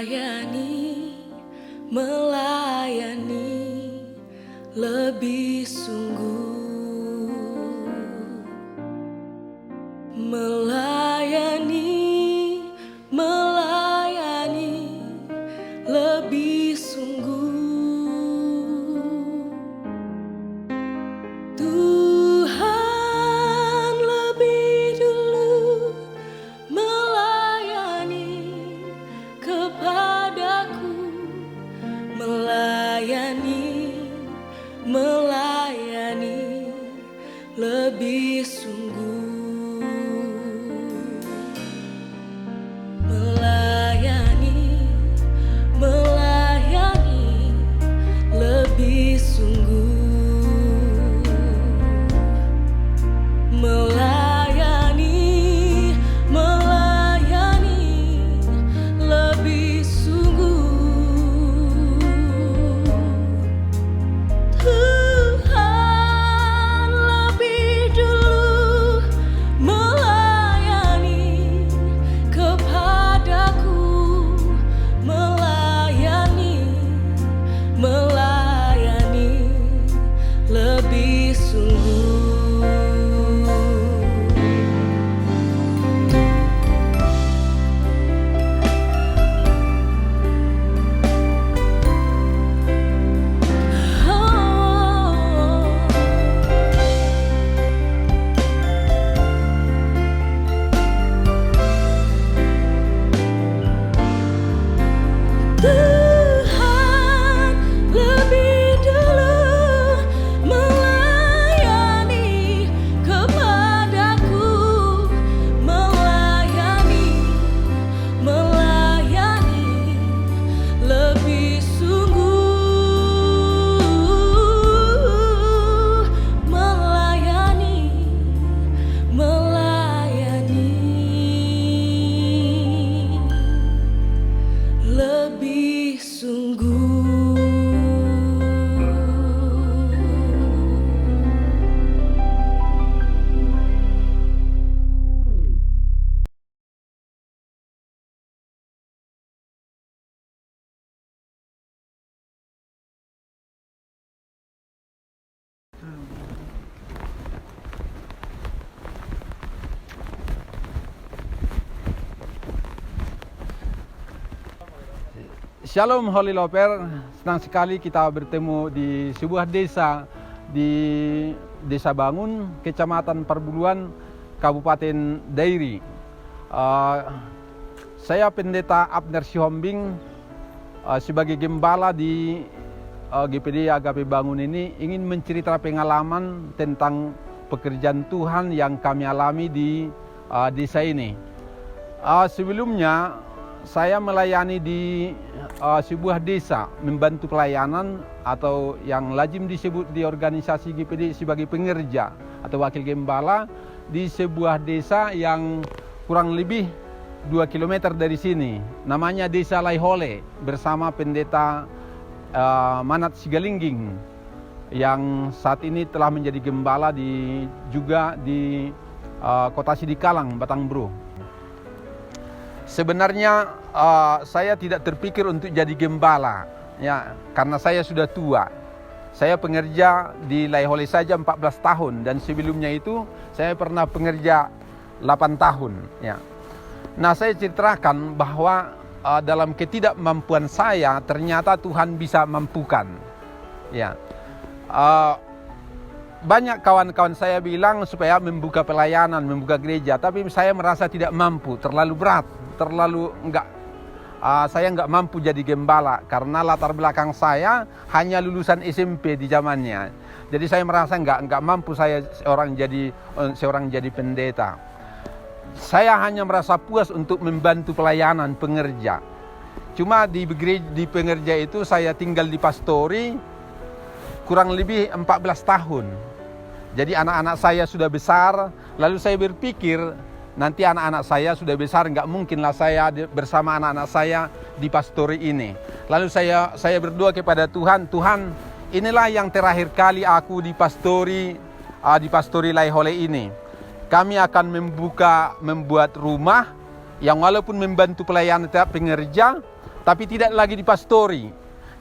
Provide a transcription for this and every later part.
melayani lebih sungguh, melayani lebih sungguh. Tuhan lebih dulu melayani kepadaku, melayani lebih sungguh, melayani lebih sungguh, melayani lebih sungguh. Tuhan lebih dulu melayani kepadaku, melayani lebih sungguh. Tuhan lebih dulu melayani kepadaku, melayani lebih sungguh, melayani lebih sungguh. Shalom Holy Loper, senang sekali kita bertemu di sebuah desa di Desa Bangun, Kecamatan Perbuluan, Kabupaten Dairi. Saya Pendeta Abner Sihombing, sebagai gembala di GPD Agape Bangun ini ingin menceritakan pengalaman tentang pekerjaan Tuhan yang kami alami di desa ini. Sebelumnya saya melayani di sebuah desa, membantu pelayanan atau yang lazim disebut di organisasi GPD sebagai pengerja atau wakil gembala di sebuah desa yang kurang lebih 2 km dari sini. Namanya Desa Laihole bersama Pendeta Manat Sigalingging yang saat ini telah menjadi gembala juga di Kota Sidikalang, Batangbro. Sebenarnya saya tidak terpikir untuk jadi gembala, ya, karena saya sudah tua. Saya pengerja di Laihole saja 14 tahun dan sebelumnya itu saya pernah pengerja 8 tahun. Ya. Nah, saya ceritakan bahwa dalam ketidakmampuan saya ternyata Tuhan bisa mampukan. Ya. Banyak kawan-kawan saya bilang supaya membuka pelayanan, membuka gereja, tapi saya merasa tidak mampu, terlalu berat. Saya nggak mampu jadi gembala karena latar belakang saya hanya lulusan SMP di zamannya. Jadi saya merasa nggak mampu saya seorang jadi pendeta. Saya hanya merasa puas untuk membantu pelayanan pengerja. Cuma di pengerja itu saya tinggal di pastori kurang lebih 14 tahun. Jadi anak-anak saya sudah besar, lalu saya berpikir nanti anak-anak saya sudah besar, nggak mungkinlah saya bersama anak-anak saya di pastori ini. Lalu saya berdoa kepada Tuhan, Tuhan inilah yang terakhir kali aku di pastori Laihole ini. Kami akan membuat rumah yang walaupun membantu pelayanan pengerja, tapi tidak lagi dipastori.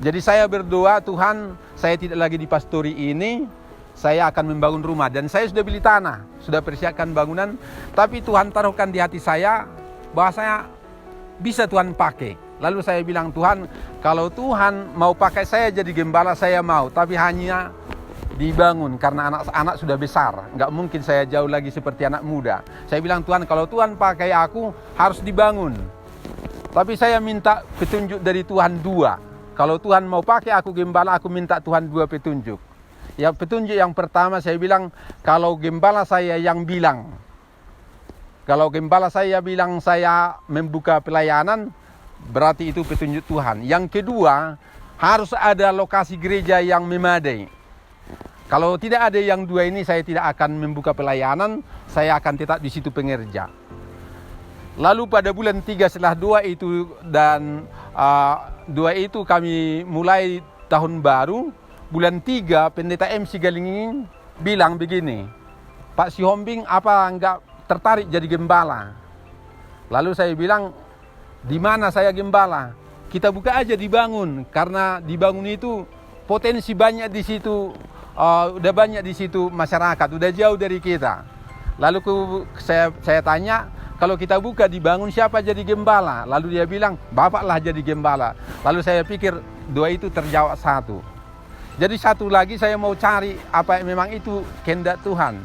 Jadi saya berdoa, Tuhan, saya tidak lagi dipastori ini, saya akan membangun rumah. Dan saya sudah beli tanah, sudah persiapkan bangunan, tapi Tuhan taruhkan di hati saya bahwa saya bisa Tuhan pakai. Lalu saya bilang, Tuhan, kalau Tuhan mau pakai saya jadi gembala, saya mau, tapi hanya dibangun karena anak-anak sudah besar. Nggak mungkin saya jauh lagi seperti anak muda. Saya bilang, Tuhan, kalau Tuhan pakai aku harus dibangun. Tapi saya minta petunjuk dari Tuhan dua. Kalau Tuhan mau pakai aku gembala, aku minta Tuhan dua petunjuk. Ya, petunjuk yang pertama saya bilang, kalau gembala saya yang bilang, kalau gembala saya bilang saya membuka pelayanan, berarti itu petunjuk Tuhan. Yang kedua, harus ada lokasi gereja yang memadai. Kalau tidak ada yang dua ini, saya tidak akan membuka pelayanan, saya akan tetap di situ pengerja. Lalu pada bulan 3 setelah dua itu dan dua itu kami mulai tahun baru. Bulan 3 pendeta MC Galinging bilang begini, Pak Sihombing, apa enggak tertarik jadi gembala? Lalu saya bilang, di mana saya gembala? Kita buka aja dibangun, karena dibangun itu potensi banyak di situ, udah banyak di situ masyarakat, udah jauh dari kita. Lalu saya tanya, kalau kita buka dibangun siapa jadi gembala? Lalu dia bilang, bapaklah jadi gembala. Lalu saya pikir dua itu terjawab satu. Jadi satu lagi saya mau cari apa memang itu kehendak Tuhan.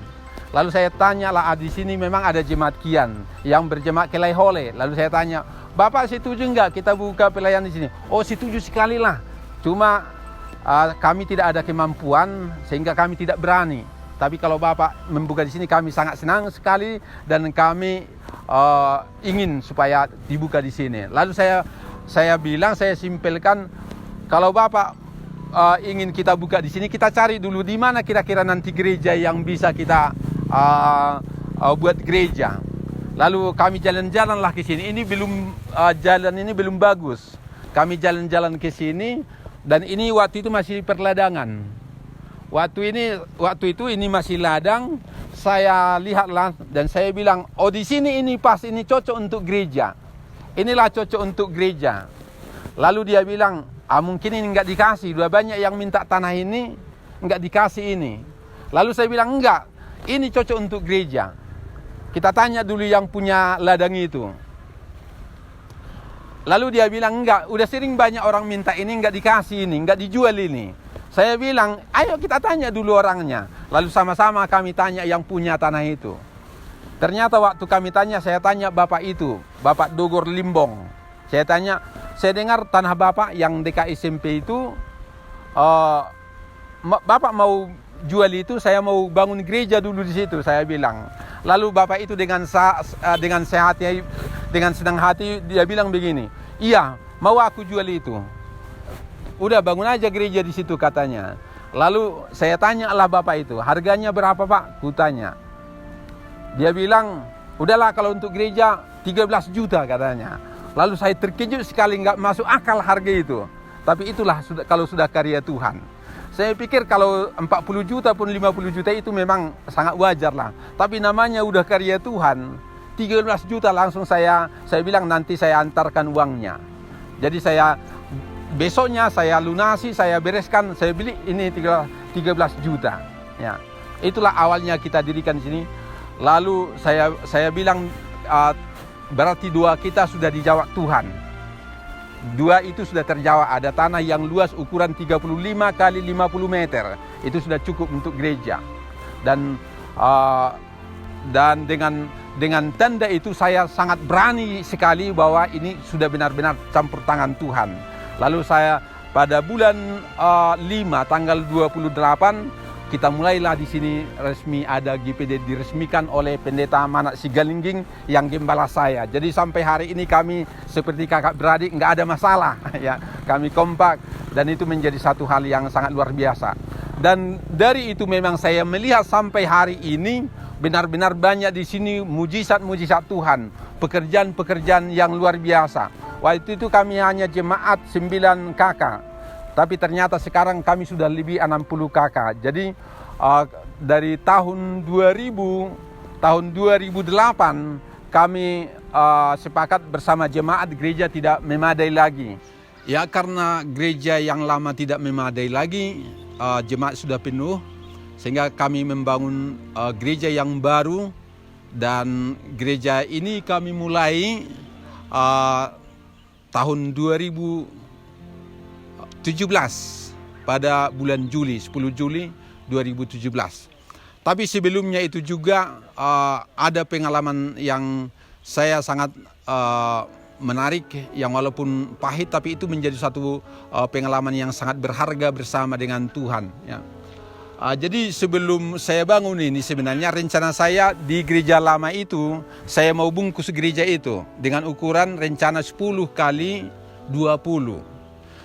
Lalu saya tanyalah, di sini memang ada jemaat Kian yang berjemaat ke Laihole. Lalu saya tanya, Bapak setuju enggak kita buka pelayanan di sini? Oh, setuju sekali lah. Cuma kami tidak ada kemampuan sehingga kami tidak berani. Tapi kalau Bapak membuka di sini kami sangat senang sekali dan kami ingin supaya dibuka di sini. Lalu saya bilang, saya simpelkan, kalau Bapak ingin kita buka di sini, kita cari dulu di mana kira-kira nanti gereja yang bisa kita buat gereja. Lalu kami jalan-jalanlah ke sini. Ini belum jalan ini belum bagus. Kami jalan-jalan ke sini dan ini waktu itu masih perladangan. Waktu itu ini masih ladang. Saya lihatlah dan saya bilang, oh di sini ini pas, ini cocok untuk gereja. Inilah cocok untuk gereja. Lalu dia bilang, mungkin ini enggak dikasih, udah banyak yang minta tanah ini, enggak dikasih ini. Lalu saya bilang, enggak, ini cocok untuk gereja. Kita tanya dulu yang punya ladang itu. Lalu dia bilang, enggak, udah sering banyak orang minta ini, enggak dikasih ini, enggak dijual ini. Saya bilang, ayo kita tanya dulu orangnya. Lalu sama-sama kami tanya yang punya tanah itu. Ternyata waktu kami tanya, saya tanya bapak itu, Bapak Dogor Limbong. Saya tanya, saya dengar tanah Bapak yang dekat SMP itu, Bapak mau jual itu, saya mau bangun gereja dulu di situ, saya bilang. Lalu Bapak itu dengan sehatnya, dengan senang hati, dia bilang begini, iya, mau aku jual itu. Udah bangun aja gereja di situ katanya. Lalu saya tanya lah Bapak itu, harganya berapa Pak? Kutanya. Dia bilang, udahlah kalau untuk gereja 13 juta katanya. Lalu saya terkejut sekali, nggak masuk akal harga itu. Tapi itulah kalau sudah karya Tuhan. Saya pikir kalau 40 juta pun 50 juta itu memang sangat wajar lah. Tapi namanya udah karya Tuhan, 13 juta langsung saya bilang nanti saya antarkan uangnya. Jadi besoknya saya lunasi, saya bereskan, saya beli ini 13 juta. Ya, itulah awalnya kita dirikan di sini. Lalu saya bilang berarti doa kita sudah dijawab Tuhan. Dua itu sudah terjawab. Ada tanah yang luas ukuran 35 kali 50 meter. Itu sudah cukup untuk gereja. Dan dengan tanda itu saya sangat berani sekali bahwa ini sudah benar-benar campur tangan Tuhan. Lalu saya pada bulan 5 tanggal 28 kita mulailah di sini resmi ada GPD diresmikan oleh pendeta Manak Sigalingging yang gembala saya. Jadi sampai hari ini kami seperti kakak beradik, nggak ada masalah ya. Kami kompak dan itu menjadi satu hal yang sangat luar biasa. Dan dari itu memang saya melihat sampai hari ini benar-benar banyak di sini mujizat-mujizat Tuhan, pekerjaan-pekerjaan yang luar biasa. Waktu itu kami hanya jemaat 9 kakak. Tapi ternyata sekarang kami sudah lebih 60 kakak. Jadi dari tahun 2008 kami sepakat bersama jemaat gereja tidak memadai lagi. Ya, karena gereja yang lama tidak memadai lagi, jemaat sudah penuh, sehingga kami membangun gereja yang baru. Dan gereja ini kami mulai tahun 2017 pada bulan Juli, 10 Juli 2017. Tapi sebelumnya itu juga ada pengalaman yang saya sangat menarik, yang walaupun pahit tapi itu menjadi satu pengalaman yang sangat berharga bersama dengan Tuhan. Ya. Jadi sebelum saya bangun ini, sebenarnya rencana saya di gereja lama itu, saya mau bungkus gereja itu dengan ukuran rencana 10 kali 20.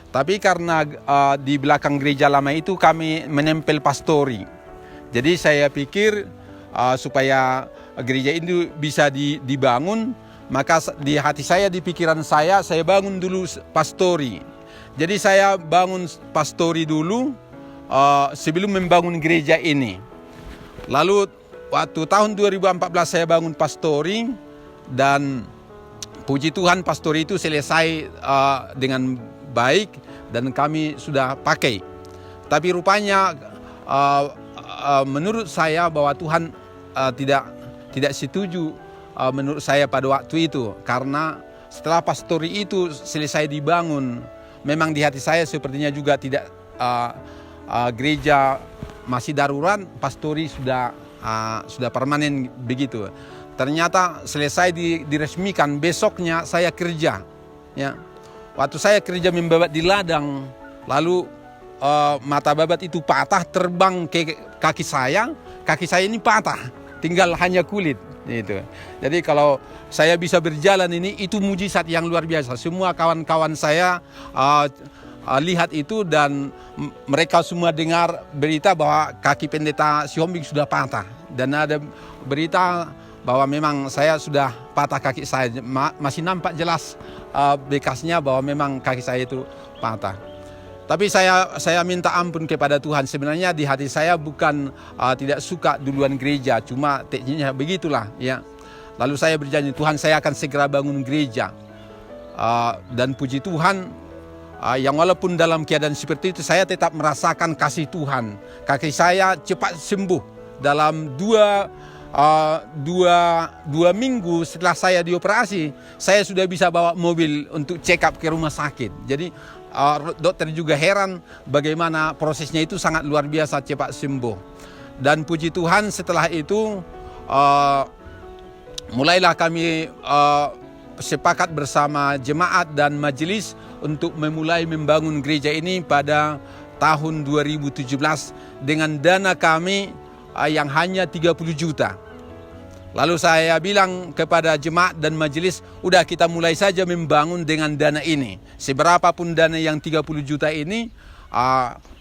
Tapi karena di belakang gereja lama itu kami menempel pastori. Jadi saya pikir supaya gereja itu bisa dibangun, maka di hati saya, di pikiran saya bangun dulu pastori. Jadi saya bangun pastori dulu sebelum membangun gereja ini. Lalu waktu tahun 2014 saya bangun pastori, dan puji Tuhan pastori itu selesai dengan baik dan kami sudah pakai. Tapi rupanya menurut saya bahwa Tuhan tidak setuju menurut saya pada waktu itu, karena setelah pastori itu selesai dibangun, memang di hati saya sepertinya juga tidak gereja masih darurat, pastori sudah permanen begitu. Ternyata selesai diresmikan, besoknya saya kerja. Ya. Waktu saya kerja membabat di ladang, lalu mata babat itu patah, terbang ke kaki saya ini patah, tinggal hanya kulit. Gitu. Jadi kalau saya bisa berjalan ini, itu mujizat yang luar biasa. Semua kawan-kawan saya lihat itu, dan mereka semua dengar berita bahwa kaki pendeta Siombing sudah patah, dan ada berita bahwa memang saya sudah patah kaki saya, masih nampak jelas bekasnya bahwa memang kaki saya itu patah. Tapi saya minta ampun kepada Tuhan. Sebenarnya di hati saya bukan tidak suka duluan gereja, cuma tekniknya begitulah ya. Lalu saya berjanji, Tuhan, saya akan segera bangun gereja. Dan puji Tuhan, yang walaupun dalam keadaan seperti itu, saya tetap merasakan kasih Tuhan. Kaki saya cepat sembuh. Dalam dua minggu setelah saya dioperasi, saya sudah bisa bawa mobil untuk check up ke rumah sakit. Jadi dokter juga heran bagaimana prosesnya itu sangat luar biasa, cepat sembuh. Dan puji Tuhan, setelah itu mulailah kami sepakat bersama jemaat dan majelis untuk memulai membangun gereja ini pada tahun 2017 dengan dana kami yang hanya 30 juta. Lalu saya bilang kepada jemaat dan majelis, udah kita mulai saja membangun dengan dana ini. Seberapapun dana yang 30 juta ini,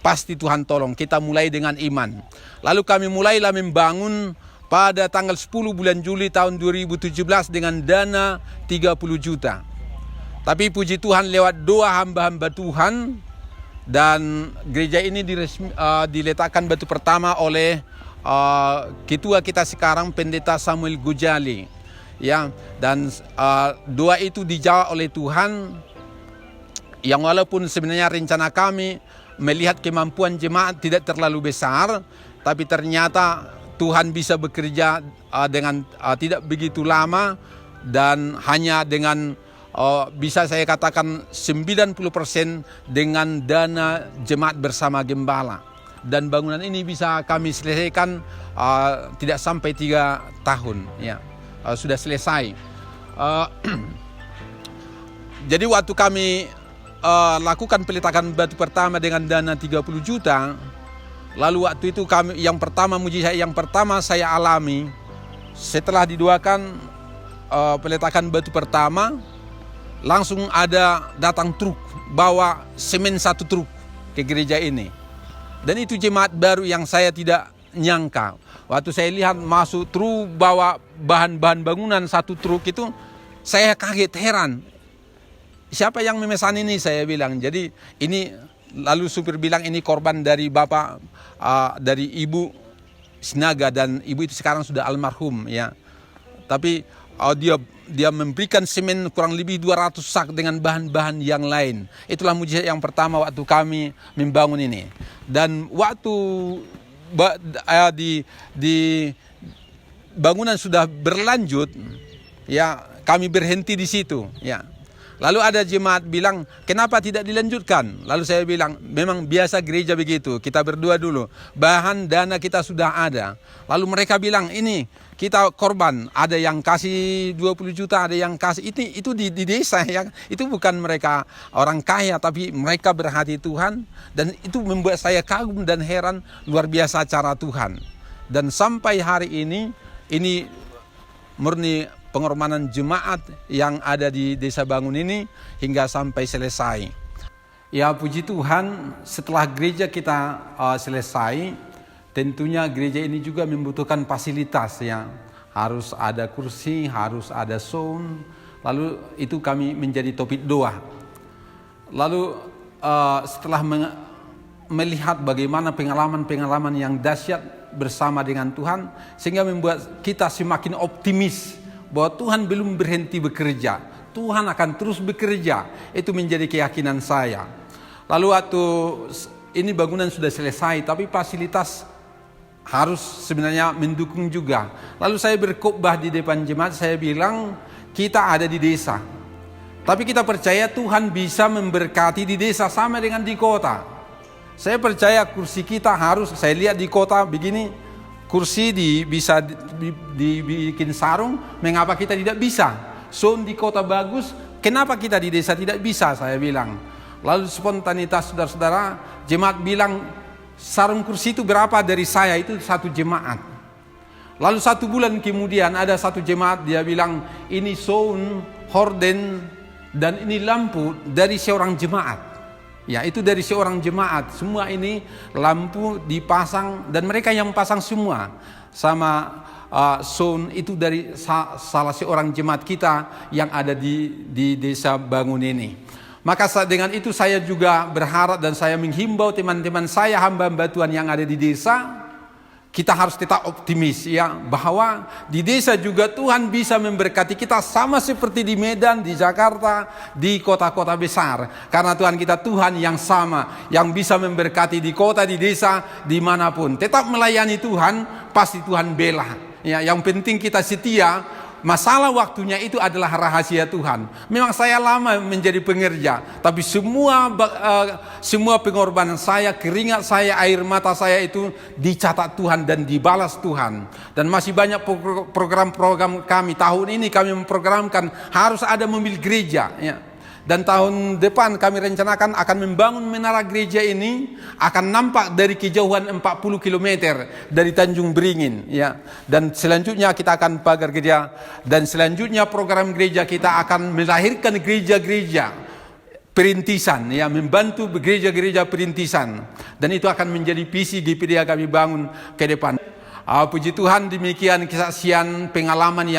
pasti Tuhan tolong. Kita mulai dengan iman. Lalu kami mulailah membangun pada tanggal 10 bulan Juli tahun 2017 dengan dana 30 juta. Tapi puji Tuhan, lewat doa hamba-hamba Tuhan, dan gereja ini diletakkan batu pertama oleh ketua kita sekarang, Pendeta Samuel Gujali, ya. Dan doa itu dijawab oleh Tuhan, yang walaupun sebenarnya rencana kami melihat kemampuan jemaat tidak terlalu besar, tapi ternyata Tuhan bisa bekerja dengan tidak begitu lama, dan hanya dengan bisa saya katakan 90% dengan dana jemaat bersama gembala. Dan bangunan ini bisa kami selesaikan tidak sampai 3 tahun, ya. Sudah selesai. Jadi waktu kami lakukan peletakan batu pertama dengan dana 30 juta, lalu waktu itu kami mujizat yang pertama saya alami setelah didoakan peletakan batu pertama, langsung ada datang truk bawa semen 1 truk ke gereja ini. Dan itu jemaat baru yang saya tidak nyangka. Waktu saya lihat masuk truk bawa bahan-bahan bangunan 1 truk itu, saya kaget, heran. Siapa yang memesan ini, saya bilang. Jadi ini, lalu supir bilang ini korban dari bapak, dari ibu Sinaga, dan ibu itu sekarang sudah almarhum, ya. Tapi dia memberikan semen kurang lebih 200 sak dengan bahan-bahan yang lain. Itulah mujizat yang pertama waktu kami membangun ini. Dan waktu di bangunan sudah berlanjut, ya kami berhenti di situ, ya. Lalu ada jemaat bilang, kenapa tidak dilanjutkan? Lalu saya bilang, memang biasa gereja begitu, kita berdua dulu. Bahan dana kita sudah ada. Lalu mereka bilang, ini kita korban, ada yang kasih 20 juta, ada yang kasih, itu di desa ya. Itu bukan mereka orang kaya, tapi mereka berhati Tuhan. Dan itu membuat saya kagum dan heran, luar biasa cara Tuhan. Dan sampai hari ini murni pengorbanan jemaat yang ada di Desa Bangun ini hingga sampai selesai. Ya puji Tuhan, setelah gereja kita selesai, tentunya gereja ini juga membutuhkan fasilitas ya. Harus ada kursi, harus ada sound. Lalu itu kami menjadi topik doa. Lalu setelah melihat bagaimana pengalaman-pengalaman yang dahsyat bersama dengan Tuhan, sehingga membuat kita semakin optimis bahwa Tuhan belum berhenti bekerja. Tuhan akan terus bekerja. Itu menjadi keyakinan saya. Lalu waktu ini bangunan sudah selesai, tapi fasilitas harus sebenarnya mendukung juga. Lalu saya berkhotbah di depan jemaat, saya bilang kita ada di desa. Tapi kita percaya Tuhan bisa memberkati di desa sama dengan di kota. Saya percaya kursi kita harus, saya lihat di kota begini, kursi bisa dibikin sarung, mengapa kita tidak bisa? Sound di kota bagus, kenapa kita di desa tidak bisa? Saya bilang. Lalu spontanitas saudara-saudara, jemaat bilang, sarung kursi itu berapa dari saya? Itu satu jemaat. Lalu 1 bulan kemudian ada satu jemaat, dia bilang, ini sound, horden, dan ini lampu dari seorang jemaat. Ya, itu dari seorang jemaat. Semua ini lampu dipasang dan mereka yang pasang semua. Sama sound itu dari salah seorang jemaat kita yang ada di Desa Bangun ini. Maka dengan itu saya juga berharap dan saya menghimbau teman-teman saya, hamba-hamba Tuhan yang ada di desa, kita harus tetap optimis ya, bahwa di desa juga Tuhan bisa memberkati kita sama seperti di Medan, di Jakarta, di kota-kota besar. Karena Tuhan kita Tuhan yang sama, yang bisa memberkati di kota, di desa, dimanapun. Tetap melayani Tuhan, pasti Tuhan bela. Ya, yang penting kita setia. Masalah waktunya itu adalah rahasia Tuhan. Memang saya lama menjadi pengerja, tapi semua pengorbanan saya, keringat saya, air mata saya itu dicatat Tuhan dan dibalas Tuhan. Dan masih banyak program-program kami. Tahun ini kami memprogramkan harus ada mobil gereja. Ya. Dan tahun depan kami rencanakan akan membangun menara gereja ini, akan nampak dari kejauhan 40 km dari Tanjung Beringin ya. Dan selanjutnya kita akan pagar gereja, dan selanjutnya program gereja kita akan melahirkan gereja-gereja perintisan ya, membantu gereja-gereja perintisan, dan itu akan menjadi visi GPD yang kami bangun ke depan. Puji Tuhan, demikian kesaksian pengalaman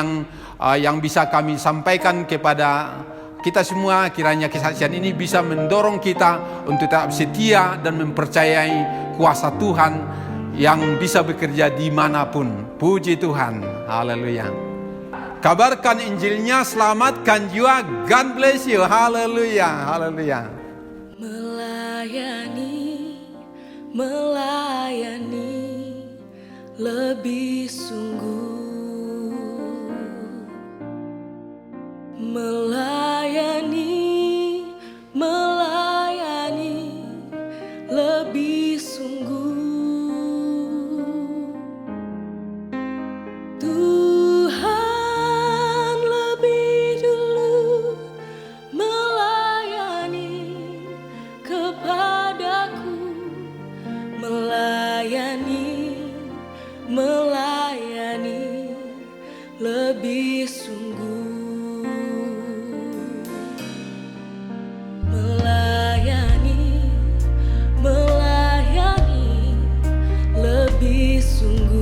yang bisa kami sampaikan kepada kita semua. Kiranya kesaksian ini bisa mendorong kita untuk tetap setia dan mempercayai kuasa Tuhan yang bisa bekerja dimanapun. Puji Tuhan, haleluya. Kabarkan Injilnya, selamatkan jiwa. God bless you, haleluya, haleluya. Melayani lebih sungguh. Melayani lebih sungguh. Tuhan lebih dulu melayani kepadaku, melayani lebih sungguh. Melayani lebih sungguh.